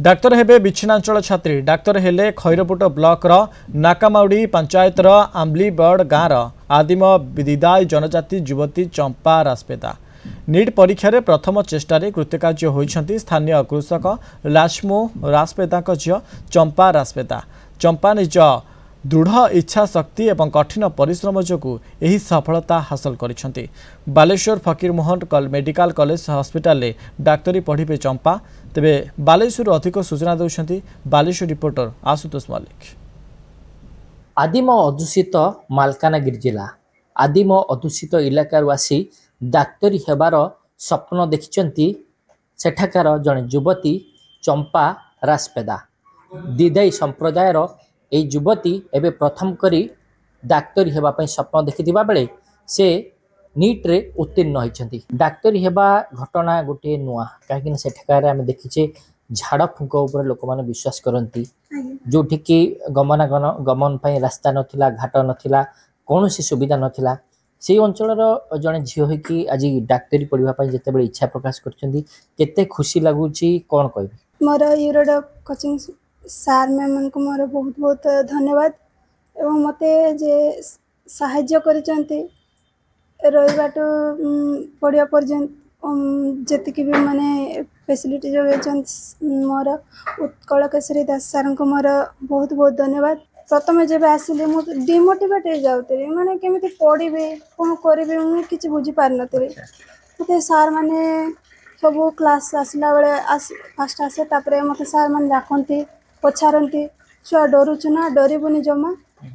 Doctor हेबे विच्छिन्नांचल छात्री doctor हेले खैरपुट block नाकामाउड़ी panchayat आम्बलीबड़ गाँव आदिम विदाई जनजाति युवती चंपा राजपेता नीट परीक्षा रे प्रथम चेष्टार कृतकार्य होइछंती स्थानीय कृषक लाचमो राजपेता झील चंपा राजपेता। चंपा निज दृढ़ इच्छा शक्ति और कठिन परिश्रम जोगु एही सफलता हासिल करिसेंती। बालेश्वर फकीर मोहन मेडिकल कॉलेज हॉस्पिटल रे डाक्तरी पढ़िबे चंपा। तेबे बालेश्वर अधिक सूचना देउछंती बालेश्वर रिपोर्टर आशुतोष मल्लिक। आदिम अधूषित मालकानगिरी जिला आदिम अधूषित इलाकार आसी डाक्तरी हेबार स्वप्न देखिचंती सेठाकार जड़े युवती चंपा राजपेदा। दिदाई संप्रदायर ए युवती एबे प्रथम करी डाक्तरी हेबा पई स्वप्न देखिथिबा बेले से नीट रे उत्तीर्ण होइछंती। डाक्तरी हेबा घटना गोटे नुआ काहेकि सेठाकार आमे देखिचे झाड़ फुंक उपर लोक माने विश्वास करंती जोठी कि गमन पई रास्ता नथिला घाट नथिला कोनोसी सुविधा नथिला से अंचल जड़े झील हो कि आज डाक्तरी पढ़ा जिते इच्छा प्रकाश करते खुशी लगुच कौन कह मोर यूरोडॉक कोचिंग सार मैम को मोर बहुत बहुत धन्यवाद एवं मते जे साहाय्य करिसंती रविबाट पढ़िया पर्यंत जी भी माने फैसिलिटी जोगे मोर उत्कल केशरी दास सार को मोर बहुत बहुत धन्यवाद। प्रथम जब आसिले मु डिमोटिवेट हो जाऊे माने केमिति पढ़ी कौन करी मुझे किसी बुझी पार नी मत सार मैंने सब क्लास आसला बेले फास्ट आसे मत सार मैंने डाकती पचारती छुआ डरुचु ना डरबुनि जमा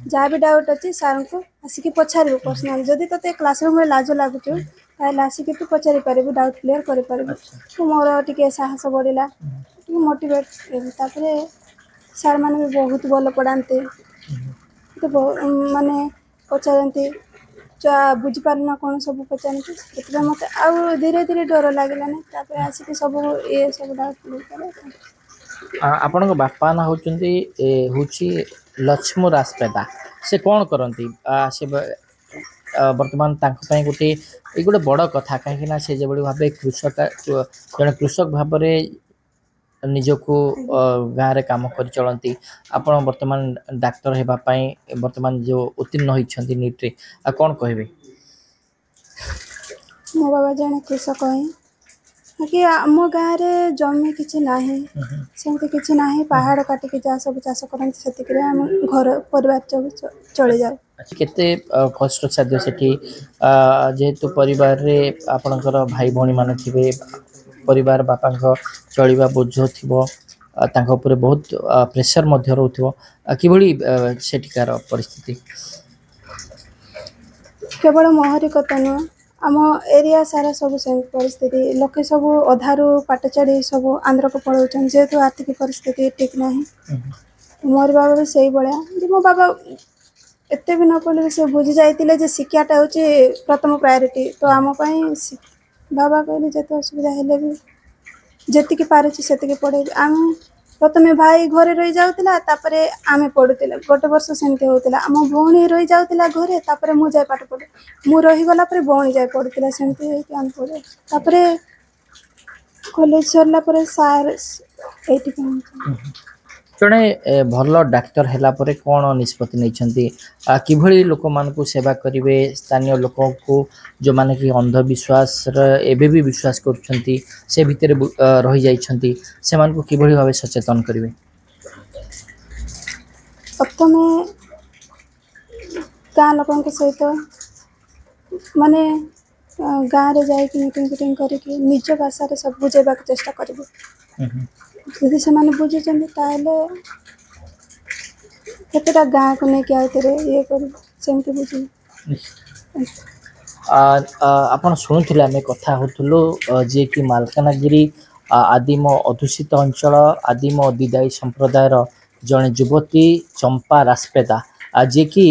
जहाँ भी डाउट अच्छी सार को आसिक पचारू पर्सनाल जदि ते क्लासरूम में लाज लगुच आसिक तू पचारि पारू डाउट क्लीयर कर मोर टे साहस बढ़ला मोटिवेट सार मैंने भी बहुत भल पढ़ाते तो माने पचारती बुझीपार ना कौन सब पचारती से मत आउ धीरे धीरे डर लगलानी आसिक सब ये सब डाउट क्लीयर कर। आपण बापा ना होची लक्ष्मण राजपेदा से कौन करती से वर्तमान गोटे गोटे बड़ कथा कहीं से जो भाव कृषक जड़े कृषक भाव निजको गाँव में कम कर चलती आपण वर्तमान डाक्तर हेबापाई वर्तमान जो उत्तीर्ण होती नीट रे कौन कहे मो बाबा जड़े कृषक है कि आम गाँव में जमी किसी ना सेमती किसी ना पहाड़ काटिक जहाँ सब चाष करते से घर परिवार चली जाए केते कष्ट साध्य सेठी जेहेतु परिवार रे आपणकर भाई भौणी मान थे परिवार बापा चलवा बोझ थी बहुत प्रेसर कि सेठिकार परिस्थिति केवल मोहरी कथा नुह आम एरिया सारा सब से परिस्थिति लोके सब अधारू पाट चढ़ी सब आंध्र को पढ़ाऊँ जेहेतु आर्थिक परिस्थिति ठीक ना मोर बाबा भी से भाया मो बाबा एत भी न पढ़े से बुझी जाते शिक्षाटा हूँ प्रथम प्रायोरीटी तो आम बाबा कहले जिते असुविधा हेले भी जी पार्टी से पढ़े आम प्रथम भाई घरे रही जाऊला आम पढ़ुला गोटे वर्ष सेमती होता आम भौणी रही जाऊला घरे तापर मु जाए पाठ पढ़े मु रहीगला भौणी जाए पढ़ुला सेमती आम पढ़े कॉलेज सरला सार ये जड़े भल डाक्तर हैला परे कौन निष्पत्ति नहीं किभली लोक मान को सेवा करेंगे स्थानीय लोक को जो माने कि अंधविश्वास एबे भी विश्वास करुछंती से भितर रही जाइछंती से मान को किभली भावे सचेतन करेंगे। प्रथम गाँ लोक सहित माने गाँव रे जाए मीटिंग फिटिंग करके निज भाषा सब बुझेबा चेष्टा करेंगे यदि से बुझे केतेटा गाँ को लेकिन आउे ये करमती बुझे आपण शुणुले आम कथा होलु जे कि मालकानगिरी आदिम अधूषित अंचल आदिम दिदाई संप्रदायर जड़े युवती चंपा राजपेदा जे कि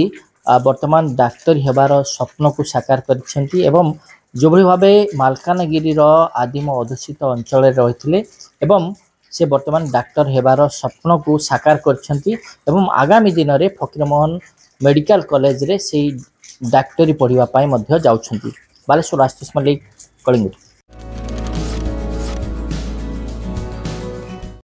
वर्तमान डाक्तर हेबार स्वप्न को साकार करिसेंती एवं जो भाव मालकानगिरी आदिम अधूषित अंचल रही से वर्तमान डाक्तर हेबार स्वप्न को साकार करछंती एवं आगामी दिन में फकीरमोहन मेडिकल कॉलेज रे से डाक्तरी पढ़िबा पाई मध्य जाउछंती। बालेश्वर आशुतोष मल्लिक कलिंग।